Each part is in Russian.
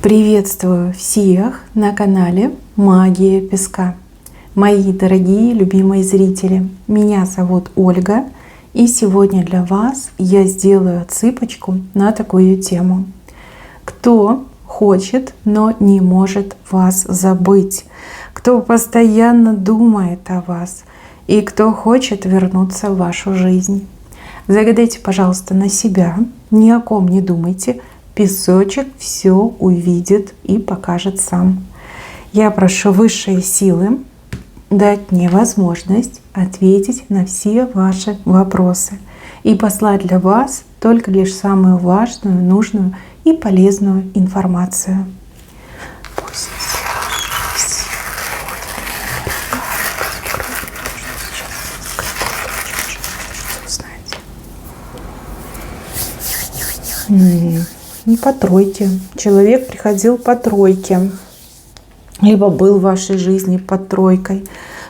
Приветствую всех на канале Магия Песка. Мои дорогие любимые зрители, меня зовут Ольга, и сегодня для вас я сделаю отсыпочку на такую тему. Кто хочет, но не может вас забыть, кто постоянно думает о вас и кто хочет вернуться в вашу жизнь. Загадайте, пожалуйста, на себя, ни о ком не думайте. Песочек все увидит и покажет сам. Я прошу высшие силы дать мне возможность ответить на все ваши вопросы и послать для вас только лишь самую важную, нужную и полезную информацию. Пусть не по тройке. Человек приходил по тройке, либо был в вашей жизни под тройкой.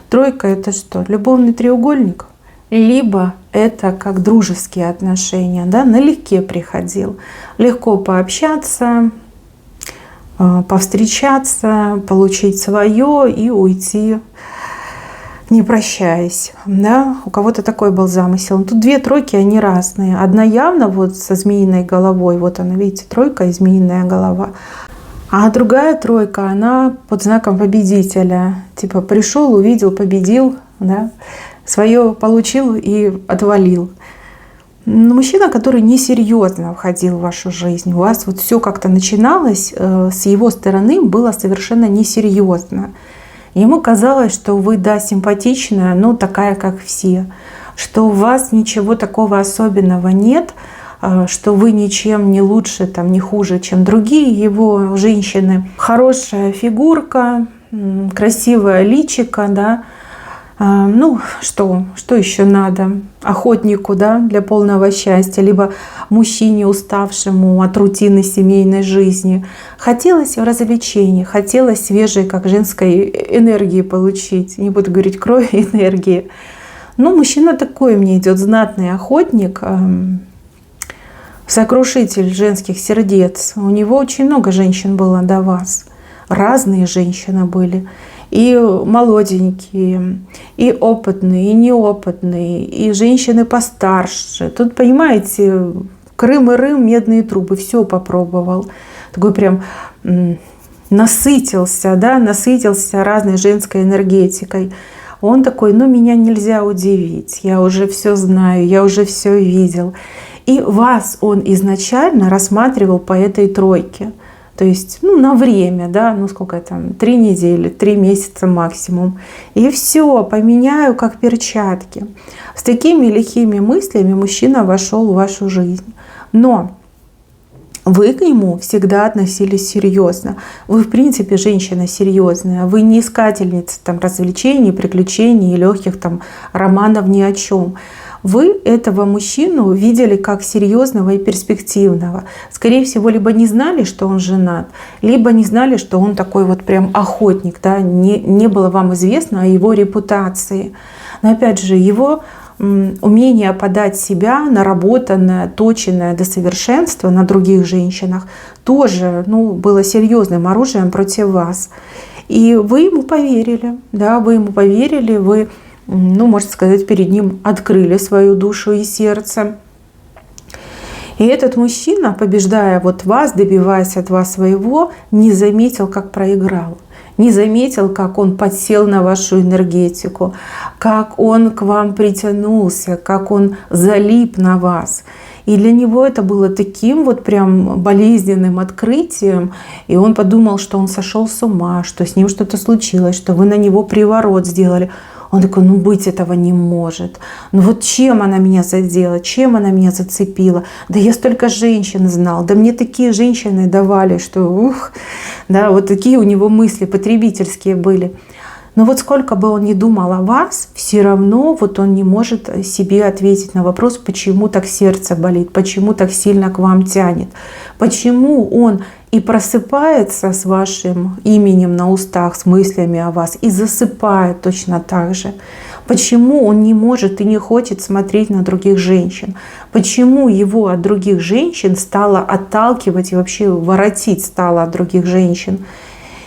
Тройка — это что? Любовный треугольник? Либо это как дружеские отношения, да? Налегке приходил. Легко пообщаться, повстречаться, получить свое и уйти, не прощаясь. Да? У кого-то такой был замысел. Тут две тройки, они разные. Одна явно вот со змеиной головой. Вот она, видите, тройка и змеиная голова. А другая тройка, она под знаком победителя. Типа пришел, увидел, победил, да? Свое получил и отвалил. Но мужчина, который несерьезно входил в вашу жизнь. У вас вот все как-то начиналось с его стороны, было совершенно несерьезно. Ему казалось, что вы, да, симпатичная, но такая, как все, что у вас ничего такого особенного нет, что вы ничем не лучше, там, не хуже, чем другие его женщины. Хорошая фигурка, красивое личико, да. Ну, что еще надо охотнику, да, для полного счастья, либо мужчине, уставшему от рутины семейной жизни. Хотелось развлечений, хотелось свежей, как женской энергии получить. Не буду говорить крови, энергии. Но мужчина такой мне идет, знатный охотник, сокрушитель женских сердец. У него очень много женщин было до вас. Разные женщины были. И молоденькие, и опытные, и неопытные, и женщины постарше. Тут, понимаете, Крым и Рым, медные трубы, все попробовал. Такой прям насытился, да, насытился разной женской энергетикой. Он такой, ну меня нельзя удивить, я уже все знаю, я уже все видел. И вас он изначально рассматривал по этой тройке. То есть, ну, на время, да, ну, сколько там, 3 недели, 3 месяца максимум. И все, поменяю как перчатки. С такими лихими мыслями мужчина вошел в вашу жизнь. Но вы к нему всегда относились серьезно. Вы, в принципе, женщина серьезная. Вы не искательница там развлечений, приключений, легких там романов ни о чем. Вы этого мужчину видели как серьезного и перспективного. Скорее всего, либо не знали, что он женат, либо не знали, что он такой вот прям охотник. Да? Не было вам известно о его репутации. Но опять же, его умение подать себя, наработанное, точенное до совершенства на других женщинах, тоже, ну, было серьезным оружием против вас. И вы ему поверили. Да? Вы ему поверили, вы, ну, можно сказать, перед ним открыли свою душу и сердце. И этот мужчина, побеждая вот вас, добиваясь от вас своего, не заметил, как проиграл. Не заметил, как он подсел на вашу энергетику, как он к вам притянулся, как он залип на вас. И для него это было таким вот прям болезненным открытием. И он подумал, что он сошел с ума, что с ним что-то случилось, что вы на него приворот сделали. Он такой, ну быть этого не может. Ну вот чем она меня задела, чем она меня зацепила? Да я столько женщин знал, да мне такие женщины давали, что да, вот такие у него мысли потребительские были. Но вот сколько бы он ни думал о вас, все равно вот он не может себе ответить на вопрос, почему так сердце болит, почему так сильно к вам тянет, почему он и просыпается с вашим именем на устах, с мыслями о вас, и засыпает точно так же. Почему он не может и не хочет смотреть на других женщин? Почему его от других женщин стало отталкивать и вообще воротить стало от других женщин?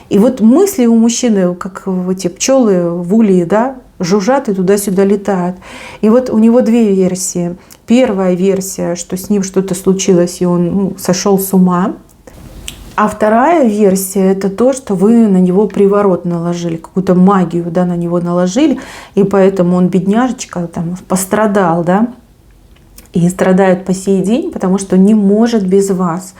И вот мысли у мужчины, как эти пчелы в улье, да, жужжат и туда-сюда летают. И вот у него две версии. Первая версия, что с ним что-то случилось, и он сошел с ума. А вторая версия – это то, что вы на него приворот наложили, какую-то магию, да, на него наложили, и поэтому он, бедняжечка, там, пострадал, да, и страдает по сей день, потому что не может без вас.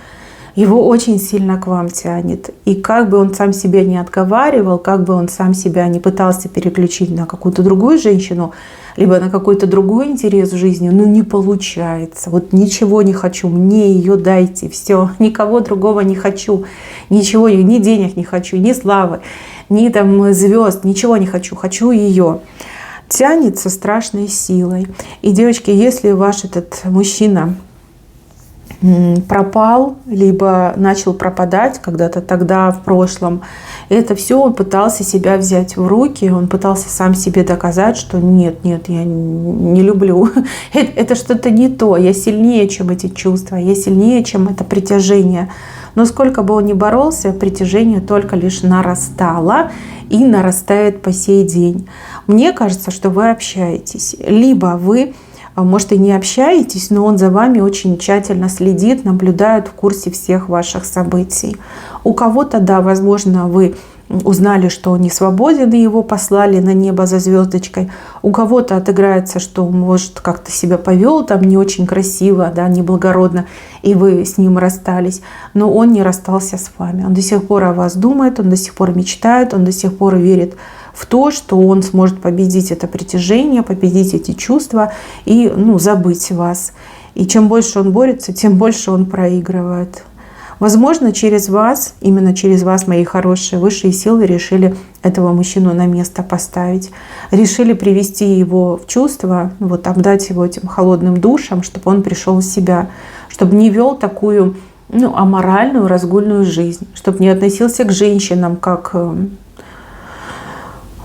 Его очень сильно к вам тянет. И как бы он сам себя не отговаривал, как бы он сам себя не пытался переключить на какую-то другую женщину, либо на какой-то другой интерес в жизни, ну не получается. Вот ничего не хочу, мне ее дайте, все, никого другого не хочу, ничего, ни денег не хочу, ни славы, ни там звезд, ничего не хочу, хочу ее. Тянет со страшной силой. И, девочки, если ваш этот мужчина пропал, либо начал пропадать когда-то тогда в прошлом, это все он пытался себя взять в руки, он пытался сам себе доказать, что нет, я не люблю, это что-то не то, я сильнее, чем эти чувства, я сильнее, чем это притяжение. Но сколько бы он ни боролся, притяжение только лишь нарастало и нарастает по сей день. Мне кажется, что вы общаетесь, либо вы, может, и не общаетесь, но он за вами очень тщательно следит, наблюдает, в курсе всех ваших событий. У кого-то, да, возможно, вы узнали, что он не свободен, и его послали на небо за звездочкой. У кого-то отыграется, что он, может, как-то себя повел там не очень красиво, да, неблагородно, и вы с ним расстались. Но он не расстался с вами. Он до сих пор о вас думает, он до сих пор мечтает, он до сих пор верит в то, что он сможет победить это притяжение, победить эти чувства и забыть вас. И чем больше он борется, тем больше он проигрывает. Возможно, через вас, именно через вас, мои хорошие, высшие силы решили этого мужчину на место поставить. Решили привести его в чувство, обдать его этим холодным душем, чтобы он пришел в себя, чтобы не вел такую аморальную, разгульную жизнь, чтобы не относился к женщинам как...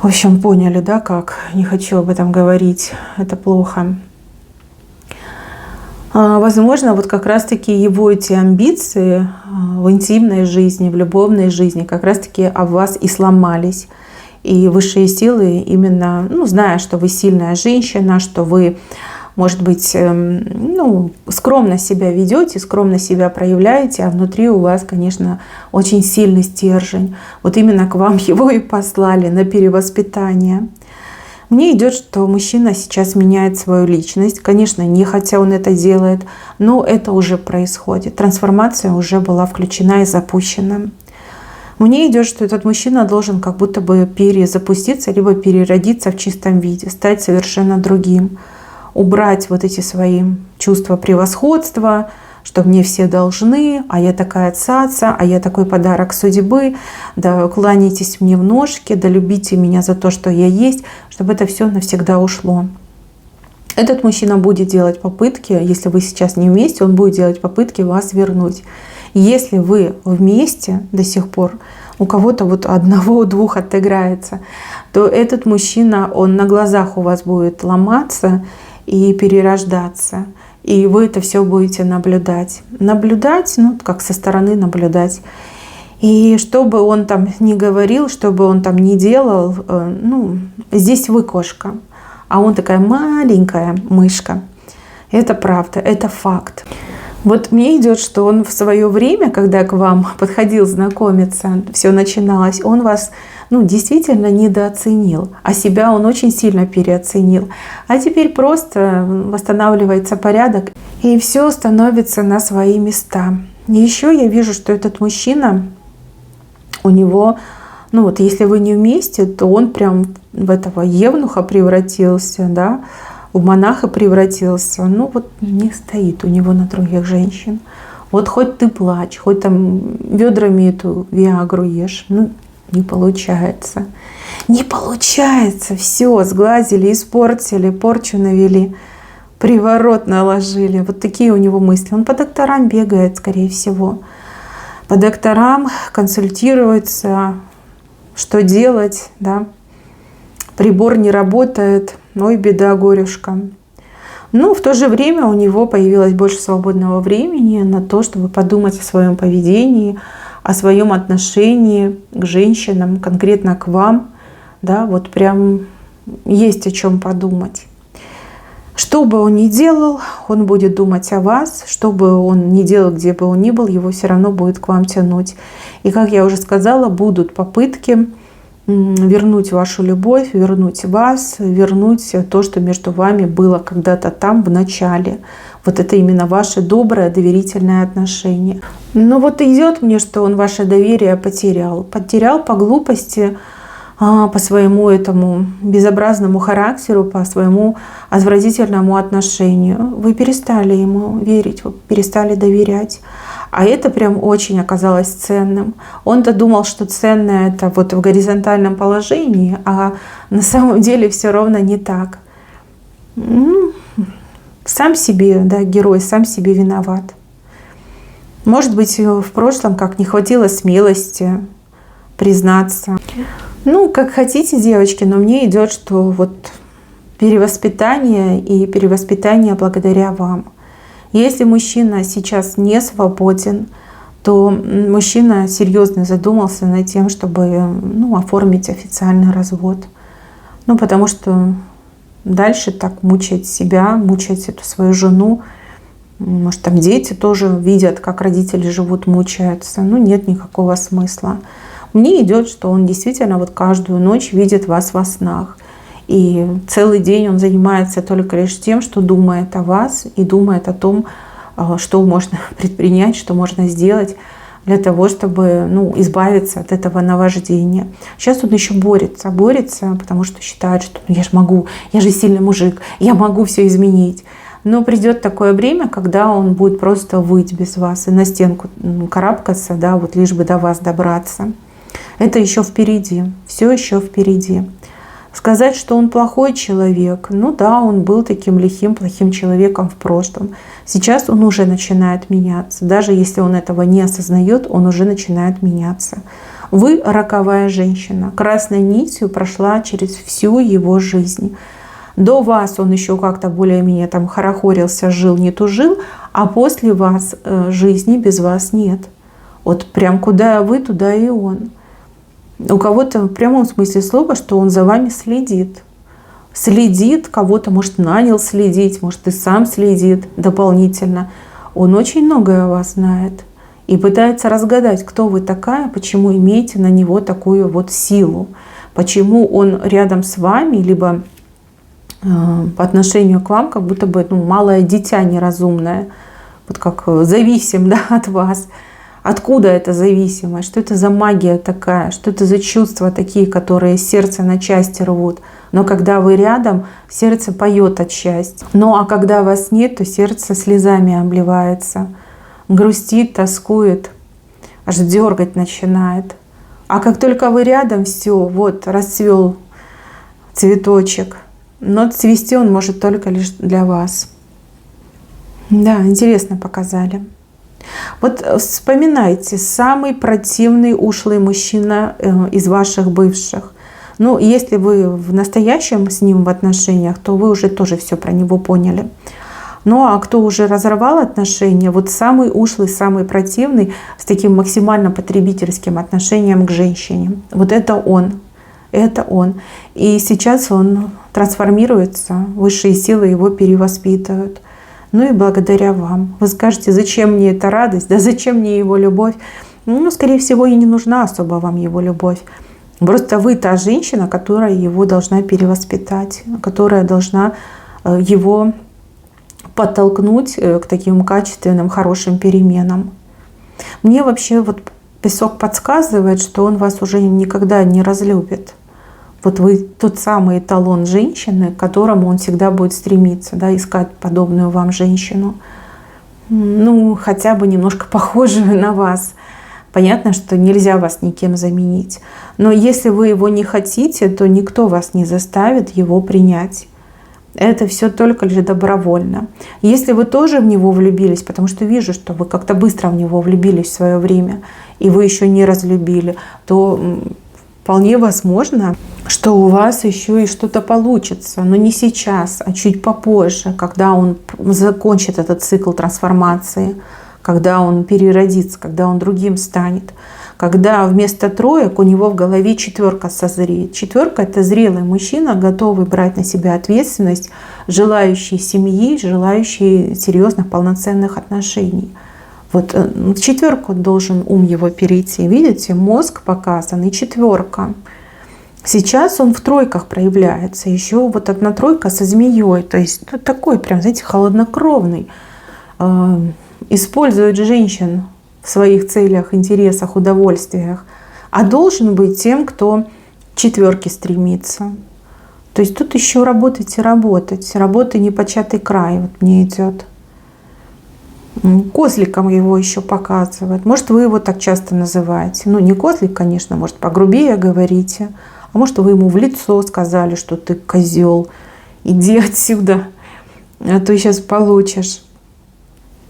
В общем, поняли, да, как? Не хочу об этом говорить, это плохо. Возможно, как раз-таки его эти амбиции в интимной жизни, в любовной жизни как раз-таки об вас и сломались. И высшие силы именно, зная, что вы сильная женщина, что вы, может быть, скромно себя ведете, скромно себя проявляете, а внутри у вас, конечно, очень сильный стержень. Вот именно к вам его и послали на перевоспитание. Мне идет, что мужчина сейчас меняет свою личность. Конечно, не хотя он это делает, но это уже происходит. Трансформация уже была включена и запущена. Мне идет, что этот мужчина должен как будто бы перезапуститься, либо переродиться в чистом виде, стать совершенно другим. Убрать эти свои чувства превосходства, что мне все должны, а я такая цаца, а я такой подарок судьбы, да кланяйтесь мне в ножки, да любите меня за то, что я есть, чтобы это все навсегда ушло. Этот мужчина будет делать попытки, если вы сейчас не вместе, он будет делать попытки вас вернуть. Если вы вместе до сих пор, у кого-то одного-двух отыграется, то этот мужчина, он на глазах у вас будет ломаться и перерождаться. И вы это все будете наблюдать. Наблюдать, как со стороны наблюдать. И что бы он там ни говорил, что бы он там ни делал, здесь вы кошка, а он такая маленькая мышка. Это правда, это факт. Мне идет, что он в свое время, когда к вам подходил знакомиться, все начиналось, он вас действительно недооценил, а себя он очень сильно переоценил. А теперь просто восстанавливается порядок, и все становится на свои места. И еще я вижу, что этот мужчина, у него, если вы не вместе, то он прям в этого евнуха превратился, да, в монаха превратился. Не стоит у него на других женщин. Хоть ты плачь, хоть там ведрами эту виагру ешь, не получается. Не получается. Все, сглазили, испортили, порчу навели, приворот наложили. Такие у него мысли. Он по докторам бегает, скорее всего. По докторам консультируется, что делать, да. Прибор не работает. Ой, беда, горюшка. Но в то же время у него появилось больше свободного времени на то, чтобы подумать о своем поведении, о своем отношении к женщинам, конкретно к вам. Да, вот прям есть о чем подумать. Что бы он ни делал, он будет думать о вас. Что бы он ни делал, где бы он ни был, его все равно будет к вам тянуть. И, как я уже сказала, будут попытки вернуть вашу любовь, вернуть вас, вернуть то, что между вами было когда-то там, в начале. Вот это именно ваше доброе, доверительное отношение. Но вот идет мне, что он ваше доверие потерял. Потерял по глупости, по своему этому безобразному характеру, по своему отвратительному отношению. Вы перестали ему верить, вы перестали доверять. А это прям очень оказалось ценным. Он-то думал, что ценное это вот в горизонтальном положении, а на самом деле все ровно не так. Сам себе, да, герой, сам себе виноват. Может быть, в прошлом как не хватило смелости признаться. Ну, как хотите, девочки, но мне идет, что вот перевоспитание и перевоспитание благодаря вам. Если мужчина сейчас не свободен, то мужчина серьезно задумался над тем, чтобы оформить официальный развод. Потому что дальше так мучать себя, мучать эту свою жену. Может, там дети тоже видят, как родители живут, мучаются. Нет никакого смысла. Мне идет, что он действительно вот каждую ночь видит вас во снах. И целый день он занимается только лишь тем, что думает о вас и думает о том, что можно предпринять, что можно сделать для того, чтобы избавиться от этого наваждения. Сейчас он еще борется, потому что считает, что я же могу, я же сильный мужик, я могу все изменить. Но придет такое время, когда он будет просто выть без вас и на стенку карабкаться, да, вот лишь бы до вас добраться. Это еще впереди, все еще впереди. Сказать, что он плохой человек, да, он был таким лихим, плохим человеком в прошлом. Сейчас он уже начинает меняться. Даже если он этого не осознает, он уже начинает меняться. Вы роковая женщина. Красной нитью прошла через всю его жизнь. До вас он еще как-то более-менее там хорохорился, жил, не тужил, а после вас жизни без вас нет. Вот прям куда вы, туда и он. У кого-то в прямом смысле слова, что он за вами следит. Следит, кого-то, может, нанял следить, может, и сам следит дополнительно. Он очень многое о вас знает и пытается разгадать, кто вы такая, почему имеете на него такую вот силу, почему он рядом с вами, либо по отношению к вам, как будто бы малое дитя неразумное, вот как зависим, да, от вас. Откуда эта зависимость? Что это за магия такая? Что это за чувства такие, которые сердце на части рвут? Но когда вы рядом, сердце поет от счастья. А когда вас нет, то сердце слезами обливается. Грустит, тоскует, аж дергать начинает. А как только вы рядом, все, вот расцвел цветочек. Но цвести он может только лишь для вас. Да, интересно показали. Вот вспоминайте, самый противный, ушлый мужчина из ваших бывших. Если вы в настоящем с ним в отношениях, то вы уже тоже все про него поняли. А кто уже разорвал отношения, вот самый ушлый, самый противный, с таким максимально потребительским отношением к женщине. Вот это он. Это он. И сейчас он трансформируется, высшие силы его перевоспитывают. И благодаря вам. Вы скажете, зачем мне эта радость, да зачем мне его любовь? Скорее всего, и не нужна особо вам его любовь. Просто вы та женщина, которая его должна перевоспитать, которая должна его подтолкнуть к таким качественным, хорошим переменам. Мне вообще вот песок подсказывает, что он вас уже никогда не разлюбит. Вот вы тот самый эталон женщины, к которому он всегда будет стремиться, да, искать подобную вам женщину. Хотя бы немножко похожую на вас. Понятно, что нельзя вас никем заменить. Но если вы его не хотите, то никто вас не заставит его принять. Это все только лишь добровольно. Если вы тоже в него влюбились, потому что вижу, что вы как-то быстро в него влюбились в свое время, и вы еще не разлюбили, то вполне возможно, что у вас еще и что-то получится, но не сейчас, а чуть попозже, когда он закончит этот цикл трансформации, когда он переродится, когда он другим станет, когда вместо троек у него в голове 4 созреет. 4 — это зрелый мужчина, готовый брать на себя ответственность, желающий семьи, желающий серьезных полноценных отношений. Вот в 4 должен ум его перейти. Видите, мозг показан и 4. Сейчас он в 3 проявляется. Еще вот 1 тройка со змеей. То есть такой прям, знаете, холоднокровный. Использует женщин в своих целях, интересах, удовольствиях. А должен быть тем, кто к 4 стремится. То есть тут еще работать и работать. Работа непочатый край вот мне идет. Козликом его еще показывает. Может, вы его так часто называете. Ну, не козлик, конечно, может, погрубее говорите. А может, вы ему в лицо сказали, что ты козел, иди отсюда, а то сейчас получишь.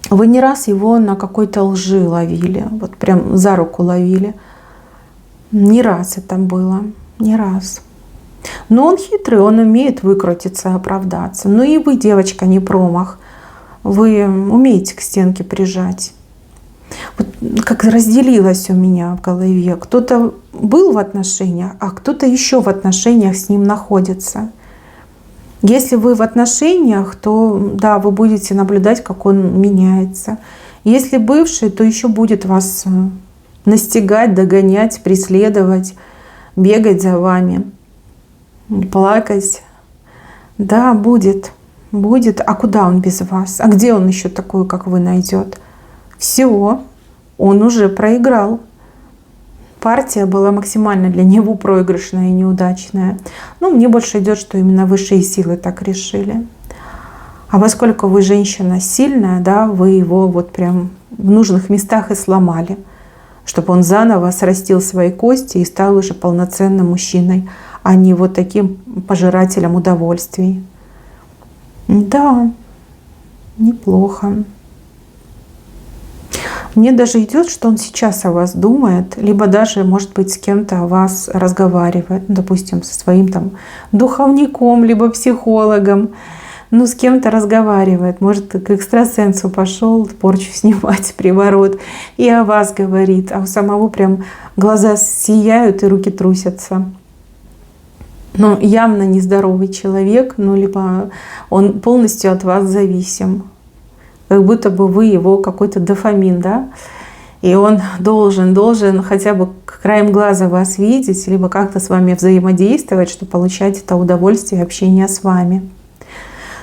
Вы не раз его на какой-то лжи ловили, вот прям за руку ловили. Не раз это было, не раз. Но он хитрый, он умеет выкрутиться, оправдаться. Ну и вы, девочка, не промах. Вы умеете к стенке прижать. Вот как разделилось у меня в голове. Кто-то был в отношениях, а кто-то еще в отношениях с ним находится. Если вы в отношениях, то да, вы будете наблюдать, как он меняется. Если бывший, то еще будет вас настигать, догонять, преследовать, бегать за вами, плакать. Да, будет. Будет. А куда он без вас? А где он еще такую, как вы, найдет? Все, он уже проиграл. Партия была максимально для него проигрышная и неудачная. Но мне больше идет, что именно высшие силы так решили. А поскольку вы женщина сильная, да, вы его вот прям в нужных местах и сломали, чтобы он заново срастил свои кости и стал уже полноценным мужчиной, а не вот таким пожирателем удовольствий. Да, неплохо. Мне даже идет, что он сейчас о вас думает, либо даже, может быть, с кем-то о вас разговаривает, допустим, со своим там духовником, либо психологом, ну, с кем-то разговаривает, может, к экстрасенсу пошел порчу снимать, приворот, и о вас говорит, а у самого прям глаза сияют и руки трусятся. Но явно нездоровый человек, ну, либо он полностью от вас зависим. Как будто бы вы его какой-то дофамин, да? И он должен хотя бы краем глаза вас видеть, либо как-то с вами взаимодействовать, чтобы получать это удовольствие общения с вами.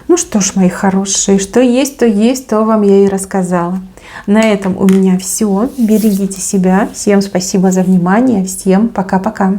Ну что ж, мои хорошие, что есть, то вам я и рассказала. На этом у меня все. Берегите себя. Всем спасибо за внимание. Всем пока-пока.